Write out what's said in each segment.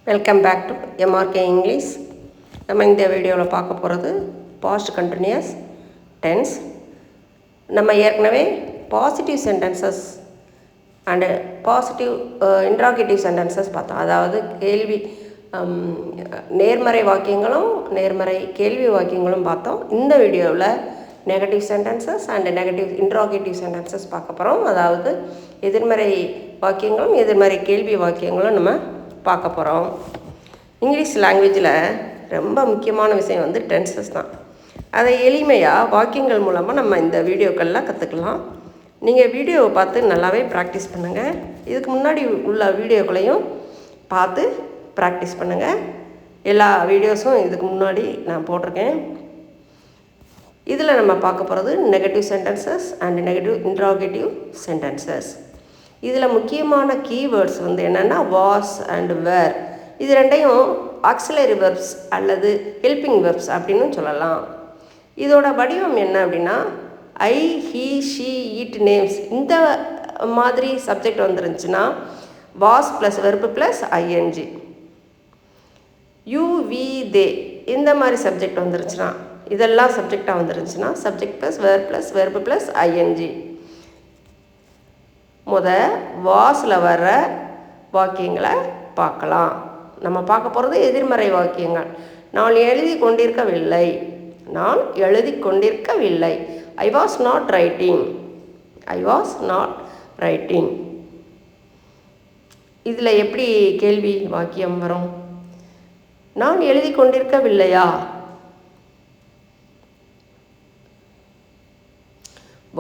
Welcome back to MRK English. நம்ம இந்த வீடியோவில் பார்க்க போகிறது பாஸ்ட் கண்டினியூஸ் டென்ஸ். நம்ம ஏற்கனவே positive sentences and positive interrogative sentences பார்த்தோம். அதாவது கேள்வி நேர்மறை வாக்கியங்களும் நேர்மறை கேள்வி வாக்கியங்களும் பார்த்தோம். இந்த வீடியோவில் negative sentences and negative interrogative sentences பார்க்க போகிறோம். அதாவது எதிர்மறை வாக்கியங்களும் எதிர்மறை கேள்வி வாக்கியங்களும் நம்ம பார்க்க போகிறோம். இங்கிலீஷ் லாங்குவேஜில் ரொம்ப முக்கியமான விஷயம் வந்து டென்சஸ் தான். அதை எளிமையாக வாக்கியங்கள் மூலமாக நம்ம இந்த வீடியோக்களில் கற்றுக்கலாம். நீங்கள் வீடியோவை பார்த்து நல்லாவே ப்ராக்டிஸ் பண்ணுங்கள். இதுக்கு முன்னாடி உள்ள வீடியோக்களையும் பார்த்து ப்ராக்டிஸ் பண்ணுங்கள். எல்லா வீடியோஸும் இதுக்கு முன்னாடி நான் போட்டிருக்கேன். இதில் நம்ம பார்க்க போகிறது negative sentences and negative interrogative sentences. இதில் முக்கியமான கீவேர்ட்ஸ் வந்து என்னென்னா வாஸ் அண்ட் வேர். இது ரெண்டையும் ஆக்சிலரி வெர்ப்ஸ் அல்லது ஹெல்பிங் வெர்ப்ஸ் அப்படின்னு சொல்லலாம். இதோட வடிவம் என்ன அப்படின்னா I, he, she, it, names இந்த மாதிரி சப்ஜெக்ட் வந்துருந்துச்சுன்னா was plus verb plus I N G. You, we, they இந்த மாதிரி சப்ஜெக்ட் வந்துருச்சுன்னா இதெல்லாம் சப்ஜெக்டாக வந்துருந்துச்சுன்னா subject plus were plus verb plus I N G. வாஸில் வர்ற வாக்கியங்களை பார்க்கலாம். நம்ம பார்க்க போகிறது எதிர்மறை வாக்கியங்கள். நான் எழுதி கொண்டிருக்கவில்லை. நான் எழுதி கொண்டிருக்கவில்லை. I was not writing. I was not writing. இதில் எப்படி கேள்வி வாக்கியம் வரும்? நான் எழுதி கொண்டிருக்கவில்லையா?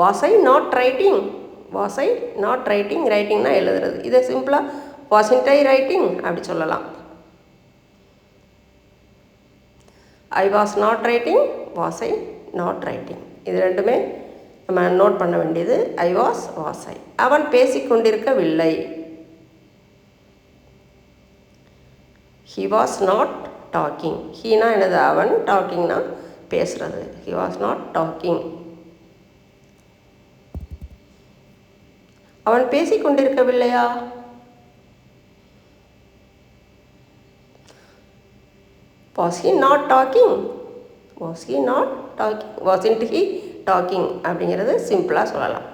Was I not writing? Was I not writing. ரைட்டிங்னா எழுதுறது. இதை சிம்பிளாக வாஸ்ன்ட் ஐ ரைட்டிங் அப்படி சொல்லலாம். I was not writing, was I not writing. இது ரெண்டுமே நம்ம நோட் பண்ண வேண்டியது. I was, was I. அவன் பேசிக்கொண்டிருக்கவில்லை. He was not talking. ஹீனா என்னது? அவன். டாக்கிங்னா பேசுறது. He was not docking. அவன் பேசிக்கொண்டிருக்கவில்லையா? Was he not talking? Was he not talking? Wasn't he talking? அப்படிங்கிறது சிம்பிளாக சொல்லலாம்.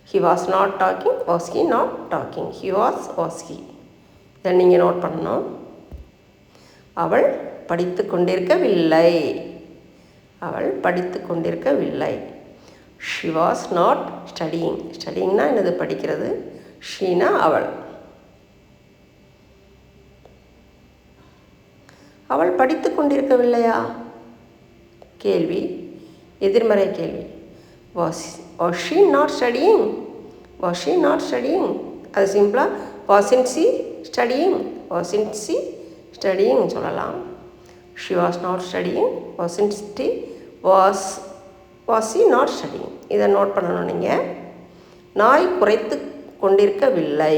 He was not talking. Was he not talking? He was he. இதை நீங்கள் நோட் பண்ணணும். அவள் படித்து கொண்டிருக்கவில்லை. அவள் படித்து கொண்டிருக்கவில்லை. She was not studying. ஸ்டடிங்னா என்னது? படிக்கிறது. ஷீனா அவள். அவள் படித்து கொண்டிருக்கவில்லையா? கேள்வி, எதிர்மறை கேள்வி. Was she not studying? Was she not studying? அது சிம்பிளாக wasn't she studying? Wasn't she studying சொல்லலாம். She was not studying. Wasn't she? Was she not studying? இதை நோட் பண்ணணும் நீங்கள். நாய் குறைத்து கொண்டிருக்கவில்லை.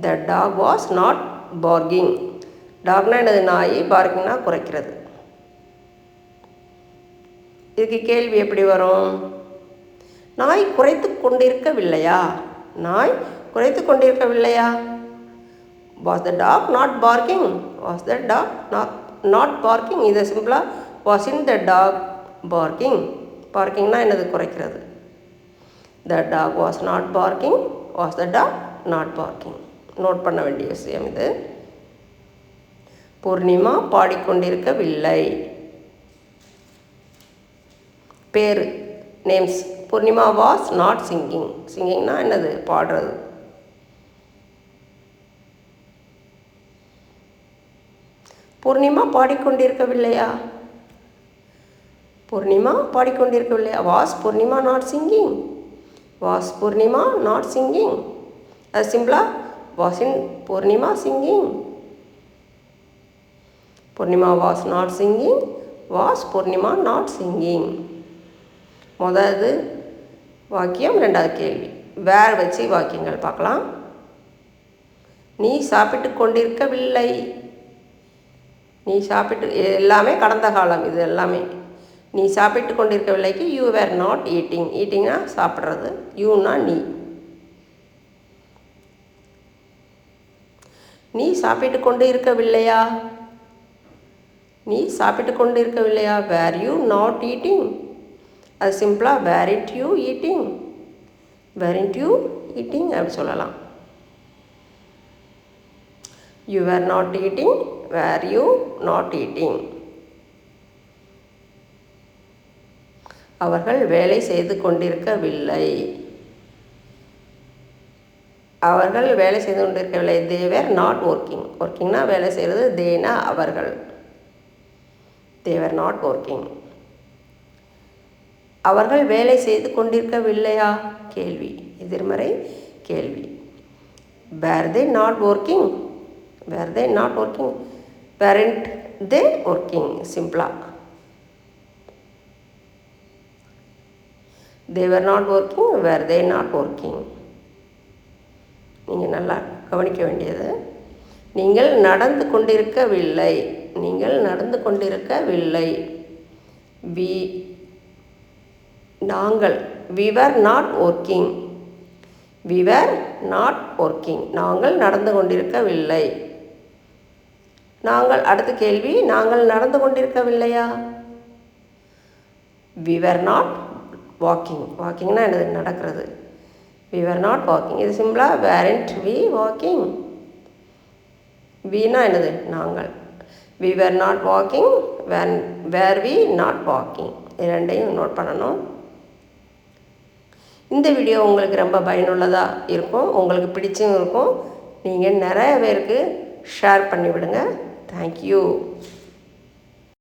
The dog was not barking. டாக்னா என்னது? நாய். பார்க்கிங்னா குறைக்கிறது. இதுக்கு கேள்வி எப்படி வரும்? நாய் குறைத்து கொண்டிருக்கவில்லையா? நாய் குறைத்து கொண்டிருக்கவில்லையா? Was the dog not barking? Was the dog not barking? இதை சிம்பிளாக wasn't the dog barking? பார்க்கிங்னா என்னது? குறைக்கிறது. The dog was not barking. Was the dog not barking? Note பண்ண வேண்டிய விஷயம் இது. பூர்ணிமா பாடிக்கொண்டிருக்கவில்லை. பேர், names. Purnima was not singing. சிங்கிங்னா என்னது? பாடுறது. பூர்ணிமா பாடிக்கொண்டிருக்கவில்லையா? பூர்ணிமா பாடிக்கொண்டிருக்கவில்லையா? Was Purnima not singing? Was Purnima not singing. அது சிம்பிளாக wasn't Purnima singing. Purnima was not singing. Was Purnima not singing. முதலாவது வாக்கியம். ரெண்டாவது கேள்வி. வேர் வச்சு வாக்கியங்கள் பார்க்கலாம். நீ சாப்பிட்டு கொண்டிருக்கவில்லை. நீ சாப்பிட்டு, எல்லாமே கடந்த காலம். இது எல்லாமே நீ சாப்பிட்டு கொண்டிருக்கவில்லைக்கு யூ வேர் நாட் ஈட்டிங். ஈட்டிங்னா சாப்பிட்றது. யூனா நீ. நீ சாப்பிட்டு கொண்டு இருக்கவில்லையா? நீ சாப்பிட்டு கொண்டு இருக்கவில்லையா? Were you not eating? அது சிம்பிளாக weren't you eating, weren't you eating அப்படி சொல்லலாம். You were not eating, were you not eating. அவர்கள் வேலை செய்து கொண்டிருக்கவில்லை. அவர்கள் வேலை செய்து கொண்டிருக்கவில்லை. தே வேர் நாட் ஒர்க்கிங். ஒர்க்கிங்னா வேலை செய்கிறது, தேனா அவர்கள். They were not working. அவர்கள் வேலை செய்து கொண்டிருக்கவில்லையா? கேள்வி, எதிர்மறை கேள்வி. Were they not working? Were they not working? Weren't they working? சிம்பிளா they were not working, were they not working. நீங்கள் நல்லா கவனிக்க வேண்டியது, நீங்கள் நடந்து கொண்டிருக்கவில்லை. நீங்கள் நடந்து கொண்டிருக்கவில்லை. நாங்கள் we were not working. we were not working. நாங்கள் நடந்து கொண்டிருக்கவில்லை. நாங்கள் அடுத்த கேள்வி, நாங்கள் நடந்து கொண்டிருக்கவில்லையா? we were not walking. வாக்கிங்னா என்னது? நடக்கிறது. we were not walking. இது சிம்பிளாக weren't we walking. வீனா என்னது? நாங்கள். we were not walking, were we not walking. இது ரெண்டையும் நோட் பண்ணணும். இந்த வீடியோ உங்களுக்கு ரொம்ப பயனுள்ளதாக இருக்கும், உங்களுக்கு பிடிச்சும் இருக்கும். நீங்கள் நிறைய பேருக்கு ஷேர் பண்ணிவிடுங்க. தேங்க்யூ.